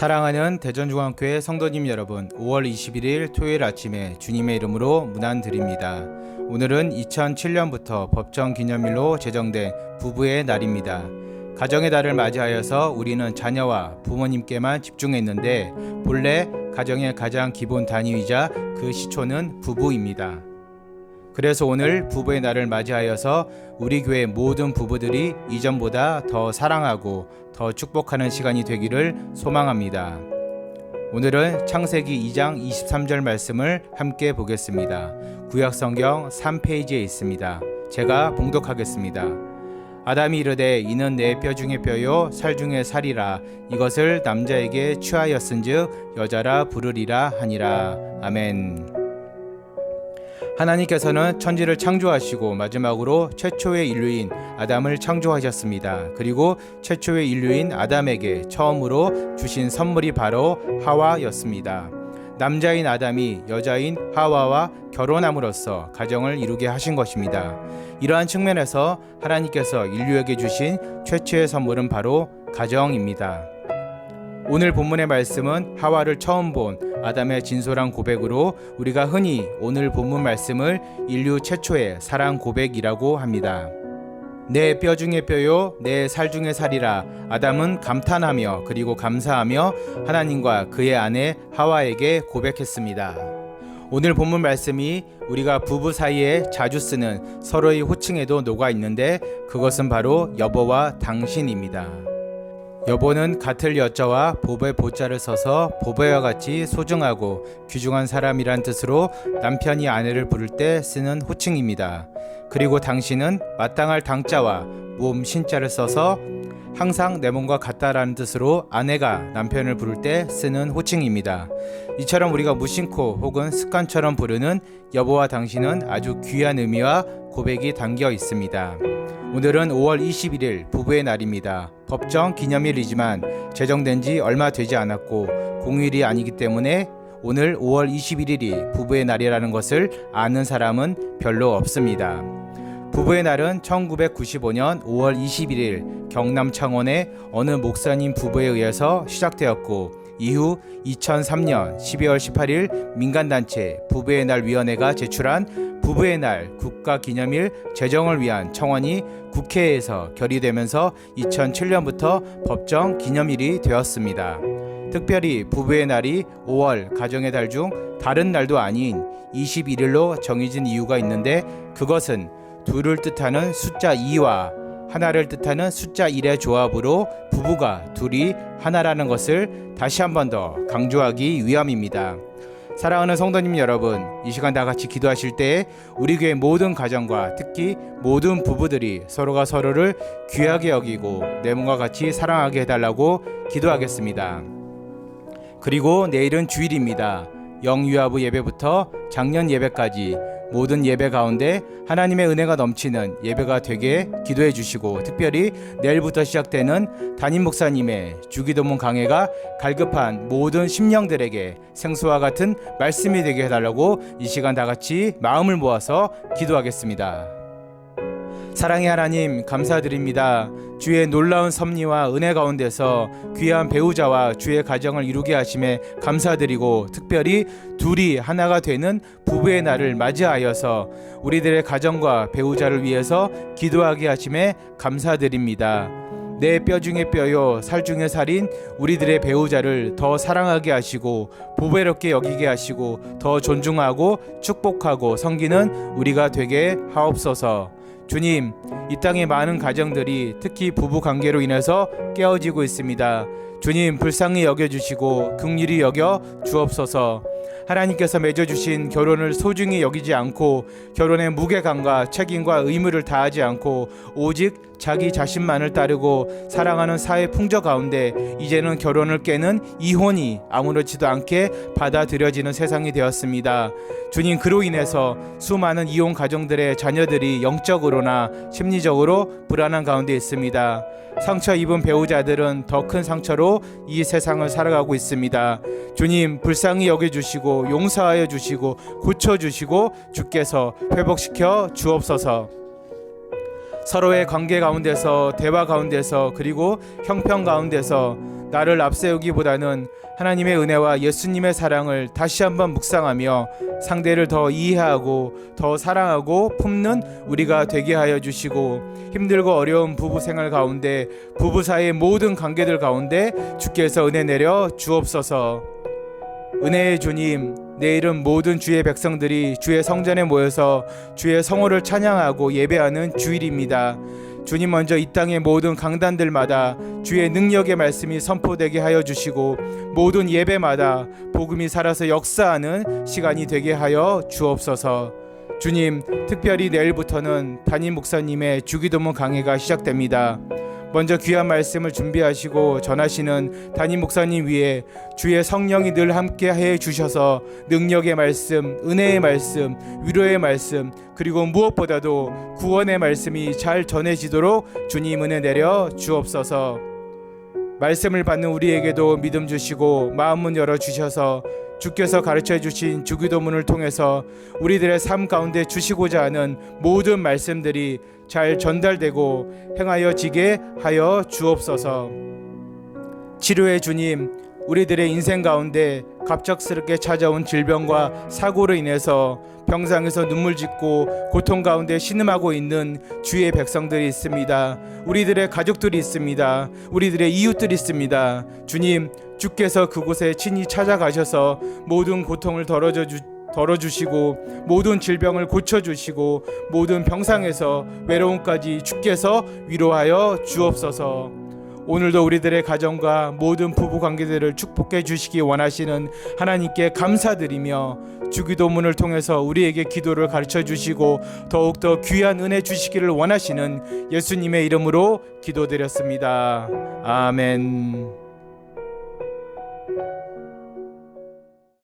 사랑하는 대전중앙교회 성도님 여러분, 5월 21일 토요일 아침에 주님의 이름으로 문안드립니다. 오늘은 2007년부터 법정 기념일로 제정된 부부의 날입니다. 가정의 달을 맞이하여서 우리는 자녀와 부모님께만 집중했는데 본래 가정의 가장 기본 단위이자 그 시초는 부부입니다. 그래서 오늘 부부의 날을 맞이하여서 우리 교회 모든 부부들이 이전보다 더 사랑하고 더 축복하는 시간이 되기를 소망합니다. 오늘은 창세기 2장 23절 말씀을 함께 보겠습니다. 구약성경 3페이지에 있습니다. 제가 봉독하겠습니다. 아담이 이르되 이는 내 뼈 중에 뼈요 살 중에 살이라 이것을 남자에게 취하였은즉 여자라 부르리라 하니라. 아멘. 하나님께서는 천지를 창조하시고 마지막으로 최초의 인류인 아담을 창조하셨습니다. 그리고 최초의 인류인 아담에게 처음으로 주신 선물이 바로 하와였습니다. 남자인 아담이 여자인 하와와 결혼함으로써 가정을 이루게 하신 것입니다. 이러한 측면에서 하나님께서 인류에게 주신 최초의 선물은 바로 가정입니다. 오늘 본문의 말씀은 하와를 처음 본 아담의 진솔한 고백으로 우리가 흔히 오늘 본문 말씀을 인류 최초의 사랑 고백이라고 합니다. 내 뼈 중에 뼈요 내 살 중에 살이라. 아담은 감탄하며 그리고 감사하며 하나님과 그의 아내 하와에게 고백했습니다. 오늘 본문 말씀이 우리가 부부 사이에 자주 쓰는 서로의 호칭에도 녹아 있는데 그것은 바로 여보와 당신입니다. 여보는 같을 여자와 보배 보자를 써서 보배와 같이 소중하고 귀중한 사람이란 뜻으로 남편이 아내를 부를 때 쓰는 호칭입니다. 그리고 당신은 마땅할 당자와 몸 신자를 써서 항상 내 몸과 같다라는 뜻으로 아내가 남편을 부를 때 쓰는 호칭입니다. 이처럼 우리가 무심코 혹은 습관처럼 부르는 여보와 당신은 아주 귀한 의미와 고백이 담겨 있습니다. 오늘은 5월 21일 부부의 날입니다. 법정 기념일이지만 제정된 지 얼마 되지 않았고 공휴일이 아니기 때문에 오늘 5월 21일이 부부의 날이라는 것을 아는 사람은 별로 없습니다. 부부의 날은 1995년 5월 21일 경남 창원의 어느 목사님 부부에 의해서 시작되었고 이후 2003년 12월 18일 민간단체 부부의 날 위원회가 제출한 부부의 날 국가기념일 제정을 위한 청원이 국회에서 결의되면서 2007년부터 법정 기념일이 되었습니다. 특별히 부부의 날이 5월 가정의 달 중 다른 날도 아닌 21일로 정해진 이유가 있는데 그것은 둘을 뜻하는 숫자 2와 하나를 뜻하는 숫자 1의 조합으로 부부가 둘이 하나라는 것을 다시 한 번 더 강조하기 위함입니다. 사랑하는 성도님 여러분, 이 시간 다 같이 기도하실 때 우리 교회 모든 가정과 특히 모든 부부들이 서로가 서로를 귀하게 여기고 내 몸과 같이 사랑하게 해달라고 기도하겠습니다. 그리고 내일은 주일입니다. 영유아부 예배부터 작년 예배까지 모든 예배 가운데 하나님의 은혜가 넘치는 예배가 되게 기도해 주시고 특별히 내일부터 시작되는 담임 목사님의 주기도문 강해가 갈급한 모든 심령들에게 생수와 같은 말씀이 되게 해달라고 이 시간 다 같이 마음을 모아서 기도하겠습니다. 사랑의 하나님 감사드립니다. 주의 놀라운 섭리와 은혜 가운데서 귀한 배우자와 주의 가정을 이루게 하심에 감사드리고 특별히 둘이 하나가 되는 부부의 날을 맞이하여서 우리들의 가정과 배우자를 위해서 기도하게 하심에 감사드립니다. 내 뼈 중에 뼈요 살 중에 살인 우리들의 배우자를 더 사랑하게 하시고 보배롭게 여기게 하시고 더 존중하고 축복하고 섬기는 우리가 되게 하옵소서. 주님, 이 땅의 많은 가정들이 특히 부부 관계로 인해서 깨어지고 있습니다. 주님, 불쌍히 여겨주시고 긍휼히 여겨 주옵소서. 하나님께서 맺어주신 결혼을 소중히 여기지 않고 결혼의 무게감과 책임과 의무를 다하지 않고 오직 자기 자신만을 따르고 사랑하는 사회 풍조 가운데 이제는 결혼을 깨는 이혼이 아무렇지도 않게 받아들여지는 세상이 되었습니다. 주님, 그로 인해서 수많은 이혼 가정들의 자녀들이 영적으로나 심리적으로 불안한 가운데 있습니다. 상처 입은 배우자들은 더 큰 상처로 이 세상을 살아가고 있습니다. 주님, 불쌍히 여겨주시고 용서하여 주시고 고쳐주시고 주께서 회복시켜 주옵소서. 서로의 관계 가운데서 대화 가운데서 그리고 형편 가운데서 나를 앞세우기보다는 하나님의 은혜와 예수님의 사랑을 다시 한번 묵상하며 상대를 더 이해하고 더 사랑하고 품는 우리가 되게 하여 주시고, 힘들고 어려운 부부 생활 가운데, 부부 사이의 모든 관계들 가운데 주께서 은혜 내려 주옵소서. 은혜의 주님, 내일은 모든 주의 백성들이 주의 성전에 모여서 주의 성호를 찬양하고 예배하는 주일입니다. 주님, 먼저 이 땅의 모든 강단들마다 주의 능력의 말씀이 선포되게 하여 주시고, 모든 예배마다 복음이 살아서 역사하는 시간이 되게 하여 주옵소서. 주님, 특별히 내일부터는 담임 목사님의 주기도문 강해가 시작됩니다. 먼저 귀한 말씀을 준비하시고 전하시는 담임 목사님 위에 주의 성령이 늘 함께 해 주셔서 능력의 말씀, 은혜의 말씀, 위로의 말씀, 그리고 무엇보다도 구원의 말씀이 잘 전해지도록 주님 은혜 내려 주옵소서. 말씀을 받는 우리에게도 믿음 주시고 마음문 열어 주셔서 주께서 가르쳐 주신 주기도문을 통해서 우리들의 삶 가운데 주시고자 하는 모든 말씀들이 잘 전달되고 행하여지게 하여 주옵소서. 치료의 주님, 우리들의 인생 가운데 갑작스럽게 찾아온 질병과 사고로 인해서 병상에서 눈물 짓고 고통 가운데 신음하고 있는 주의 백성들이 있습니다. 우리들의 가족들이 있습니다. 우리들의 이웃들이 있습니다. 주님, 주께서 그곳에 친히 찾아가셔서 모든 고통을 덜어주시고 모든 질병을 고쳐주시고 모든 병상에서 외로움까지 주께서 위로하여 주옵소서. 오늘도 우리들의 가정과 모든 부부 관계들을 축복해 주시기 원하시는 하나님께 감사드리며 주기도문을 통해서 우리에게 기도를 가르쳐 주시고 더욱더 귀한 은혜 주시기를 원하시는 예수님의 이름으로 기도드렸습니다. 아멘.